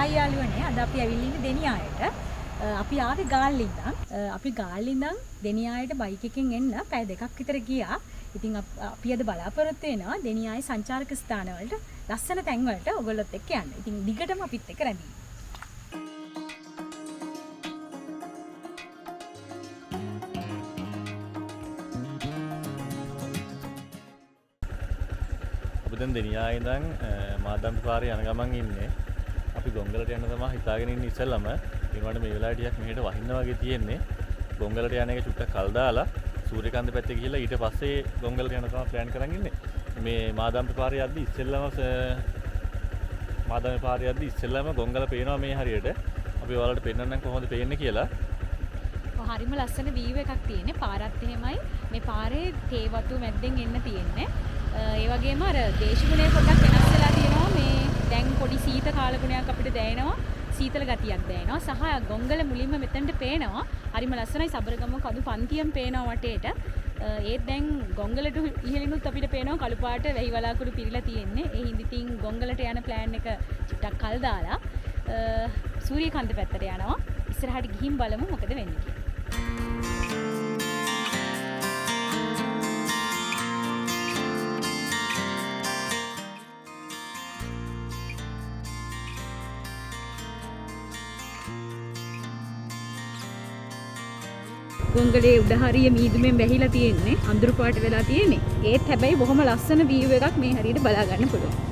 Hi යාළුවනේ අද අපි ඇවිල්ලා ඉන්නේ දෙනියායට. අපි ආවේ ගාල්ලින්දන්. අපි ගාල්ලින්දන් දෙනියායට බයික් එකෙන් එන්න පැය දෙකක් විතර ගියා. ඉතින් අපි අද බලාපොරොත්තු වෙනවා දෙනියායේ සංචාරක ස්ථාන වලට ලස්සන තැන් වලට ඔයගොල්ලොත් එක්ක යන්න. ඉතින් දිගටම අපිත් එක්ක රැඳී. අපි දැන් දෙනියායේ ඉඳන් මාදම්පි පාරේ යන ගමන් ඉන්නේ. අපි ගොංගලට යන්න තමයි හිතාගෙන ඉන්නේ ඉස්සෙල්ලම. ඊළඟට මේ වෙලාවට ටිකක් මෙහෙට වහින්න වගේ තියෙන්නේ. ගොංගලට යන එක චුට්ටක් කල් දාලා සූර්යකාන්ත පැත්තේ ගිහිල්ලා ඊට පස්සේ ගොංගලට යන්න තමයි ප්ලෑන් කරන් ඉන්නේ. මේ මාදම්පි පාරේ යද්දි ඉස්සෙල්ලම ගොංගල පේනවා මේ හරියට. අපි ඔයාලට පෙන්නන්නම් කොහොමද පේන්නේ කියලා. හරිම ලස්සන වීව් එකක් තියෙන්නේ. පාරත් එහෙමයි. මේ පාරේ තේ වතු මැද්දෙන් එන්න තියෙන්නේ. ඒ වගේම අර දේශගුණය පොඩ්ඩක් වෙනස් වෙලා තියෙනවා. මේ දැන් පොඩි සීත කාලගුණයක් අපිට දැනෙනවා. සීතල ගතියක් දැනෙනවා. සහ ගොංගල මුලින්ම මෙතනට පේනවා. හරිම ලස්සනයි සබරගම කඳු පන්තියෙන් පේනවා වටේට. ඒත් දැන් ගොංගලට ඉහළිනුත් අපිට පේනවා කළු පාට වැහි වලාකුළු පිරීලා තියෙන්නේ. ඒ හින්දා ඉතින් ගොංගලට යන ප්ලෑන් එක චුට්ටක් කල් දාලා සූර්යකාන්ත පැත්තට යනවා. ඉස්සරහට ගිහින් බලමු මොකද වෙන්නේ කියලා. ගොංගලේ උඩ හරිය මීදුමෙන් වැහිලා තියෙන්නේ අඳුරු පාට වෙලා තියෙන්නේ. ඒත් හැබැයි බොහොම ලස්සන වීව් එකක් මේ හරියට බලා ගන්න පුළුවන්.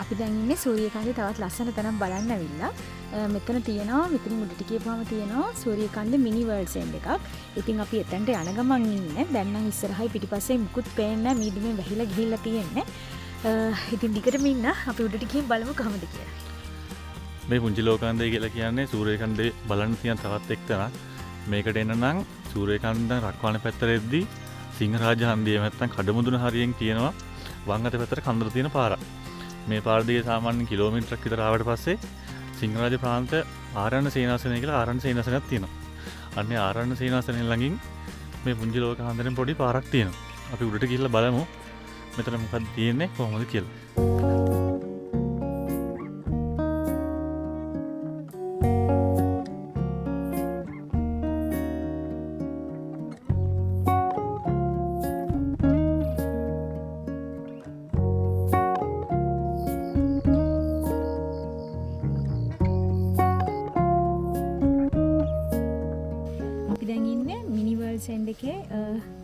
අපි දැන් ඉන්නේ සූර්යකාන්තේ තවත් ලස්සන තැනක් බලන්න ඇවිල්ලා. මෙතන තියෙනවා මෙතනින් උඩට ගියපුවාම තියෙනවා සූර්යකාන්තේ මිනි වර්ල්ඩ් සෙන්ටර් එකක්. ඉතින් අපි එතනට යන ගමන් ඉන්නේ. දැන් නම් ඉස්සරහයි පිටිපස්සේ මුකුත් පේන්නේ නැහැ. මීදුමෙන් වැහිලා ගිහිල්ලා තියෙන්නේ. ඉතින් දිගටම ඉන්න අපි උඩට ගිහින් බලමු කොහමද කියලා. මේ පුංචි ලෝකාන්තය කියලා කියන්නේ සූර්යකාන්තේ බලන්න තියෙන තවත් එක් තැනක්. මේකට එන්න නම් සූර්යකාන්ත රක්වාන පැත්තට එද්දී සිංහරාජ හන්දිය නැත්තම් කඩමුදුන හරියෙන් තියෙනවා වම් අත පැත්තට කන්දර තියෙන පාරක්. මේ පාර දිගේ සාමාන්‍ය කිලෝමීටරයක් විතර ආවට පස්සේ සිංහරාජ ප්‍රාන්ත ආරණ්‍ය සේනාසනය කියලා ආරණ්‍ය සේනාසනයක් තියෙනවා. අන්නේ ආරණ්‍ය සේනාසනය ළඟින් මේ පුංචි ලෝකාන්තරෙන් පොඩි පාරක් තියෙනවා. අපි උඩට ගිහිල්ලා බලමු මෙතන මොකක්ද තියෙන්නේ කොහොමද කියලා.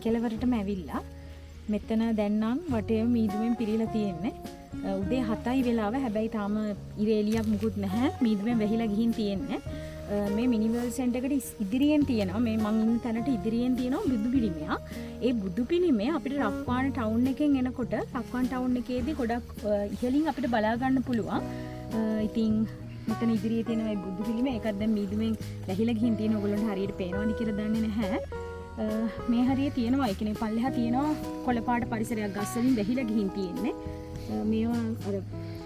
කෙලවරටම ඇවිල්ලා මෙතන දැන් නම් වටේම මීදුමෙන් පිරීලා තියෙන්නේ. උදේ 7යි වෙලාව. හැබැයි තාම ඉරේලියක් මුකුත් නැහැ. මීදුමෙන් වැහිලා ගිහින් තියෙන්නේ. මේ මිනි වර්ල්ඩ් සෙන්ටර් එකට ඉදිරියෙන් තියෙනවා මේ මං ඉන්න තැනට ඉදිරියෙන් තියෙනවා බුදු පිළිමයක්. ඒ බුදු පිළිමය අපිට රක්වාන ටවුන් එකෙන් එනකොට රක්වාන ටවුන් එකේදී ගොඩක් ඉහළින් අපිට බලා ගන්න පුළුවන්. ඉතින් මෙතන ඉදිරියේ තියෙන මේ බුදු පිළිමය ඒකත් දැන් මීදුමෙන් වැහිලා ගිහින් තියෙන ඔයගොල්ලන්ට හරියට පේනවද කියලා දන්නේ නැහැ. මේ හරිය තියෙනවා ඒ කියන්නේ පල්ලෙහා තියෙනවා කොළපාට පරිසරයක් ගස් වලින් වැහිලා ගිහින් තියෙන්නේ. මේවා අර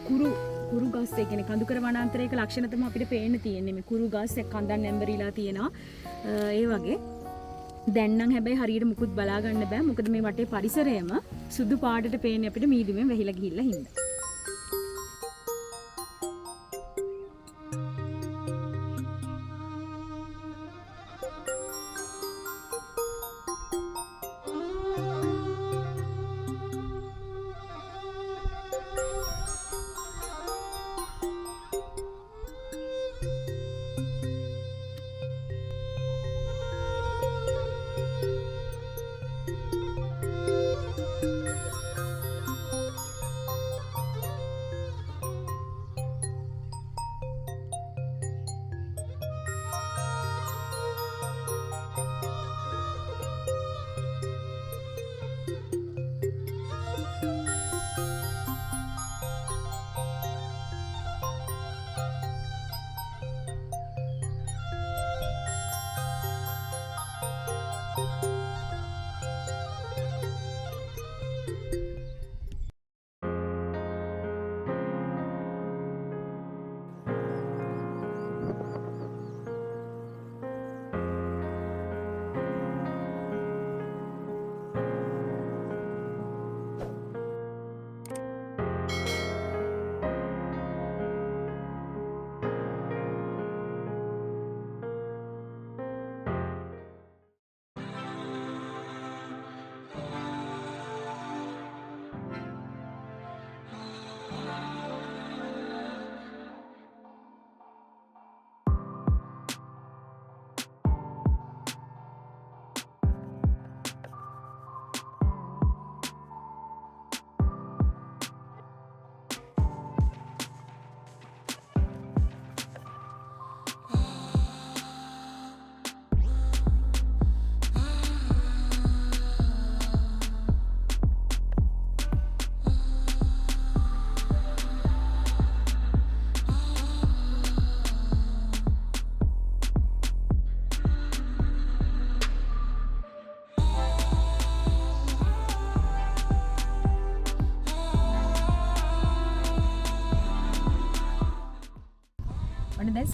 කුරු ගස් ඒ කියන්නේ කඳුකර වනාන්තරයක ලක්ෂණ තමයි අපිට පේන්න තියෙන්නේ. මේ කුරු ගස් එක්ක කන්දන් නැඹරිලා තියෙනවා. ඒ වගේ දැන් නම් හැබැයි හරියට මුකුත් බලා ගන්න බෑ. මොකද මේ වටේ පරිසරයම සුදු පාටට පේන්නේ අපිට මීදුමෙන් වැහිලා ගිහිල්ලා හින්දා.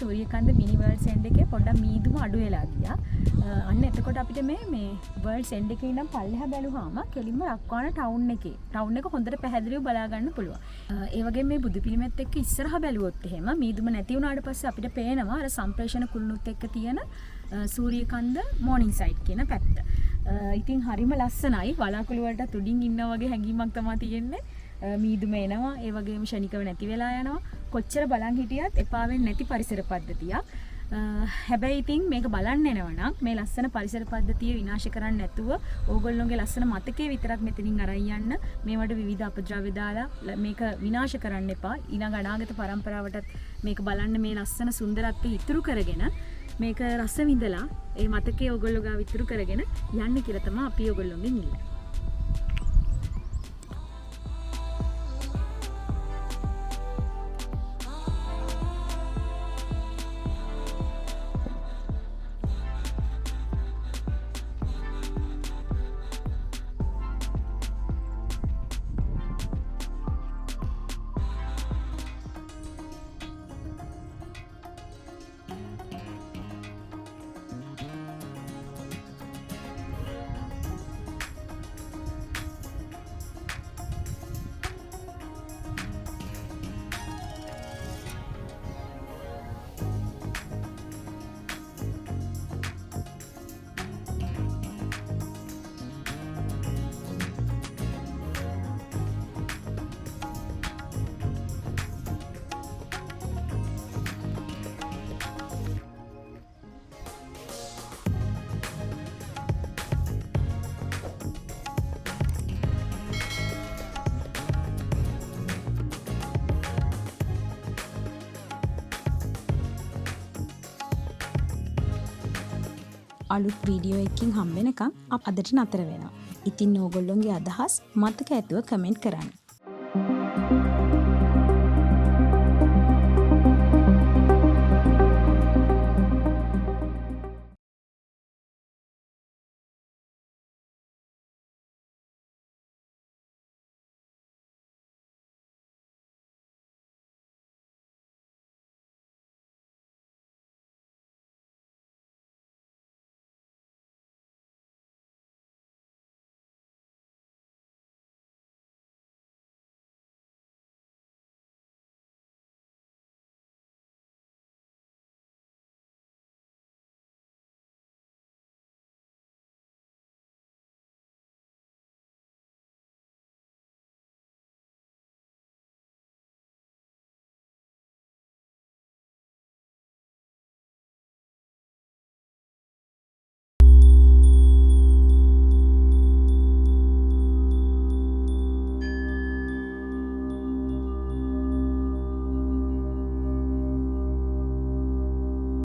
සූරියකන්ද මිනි වර්ල්ඩ්ස් එන්ඩ් එකේ පොඩ්ඩක් මීදුම අඩු වෙලා ගියා. අන්න එතකොට අපිට මේ වර්ල්ඩ්ස් එන්ඩ් එකේ ඉඳන් පල්ලෙහා බැලුවාම කෙලින්ම රක්වාන ටවුන් එක හොඳට පැහැදිලිව බලා ගන්න පුළුවන්. ඒ වගේම මේ බුදු පිළිමෙත් එක්ක ඉස්සරහා බැලුවොත් එහෙම මීදුම නැති වුණාට පස්සේ අපිට පේනවා අර සම්ප්‍රේෂණ කුළුණුත් එක්ක තියෙන සූරියකන්ද මෝර්නින් සයිඩ් කියන පැත්ත. ඉතින් හරිම ලස්සනයි. වලාකුළු වලට උඩින් ඉන්නා වගේ හැඟීමක් තමයි තියෙන්නේ. මීදුම එනවා, ඒ වගේම ශනිකව නැති වෙලා යනවා. කොච්චර බලන් හිටියත් එපා වෙන්නේ නැති පරිසර පද්ධතියක්. හැබැයි ඉතින් මේක බලන්න එනවා නම් මේ ලස්සන පරිසර පද්ධතිය විනාශ කරන්න නැතුව ඕගොල්ලෝගේ ලස්සන මතකයේ විතරක් මෙතනින් අරන් යන්න. මේවට විවිධ අපද්‍රව්‍ය දාලා මේක විනාශ කරන්න එපා. ඊළඟ අනාගත පරම්පරාවටත් මේක බලන්න මේ ලස්සන සුන්දරත්වය ඉතුරු කරගෙන මේක රස විඳලා ඒ මතකයේ ඕගොල්ලෝ ගාව ඉතුරු කරගෙන යන්න කියලා තමයි අපි ඕගොල්ලෝගෙන් ඉල්ලන්නේ. අලුත් වීඩියෝ එකකින් හම්බෙනකම් අප අදට නතර වෙනවා. ඉතින් ඕගොල්ලොන්ගේ අදහස් මතක ඇතුව කමෙන්ට් කරන්න.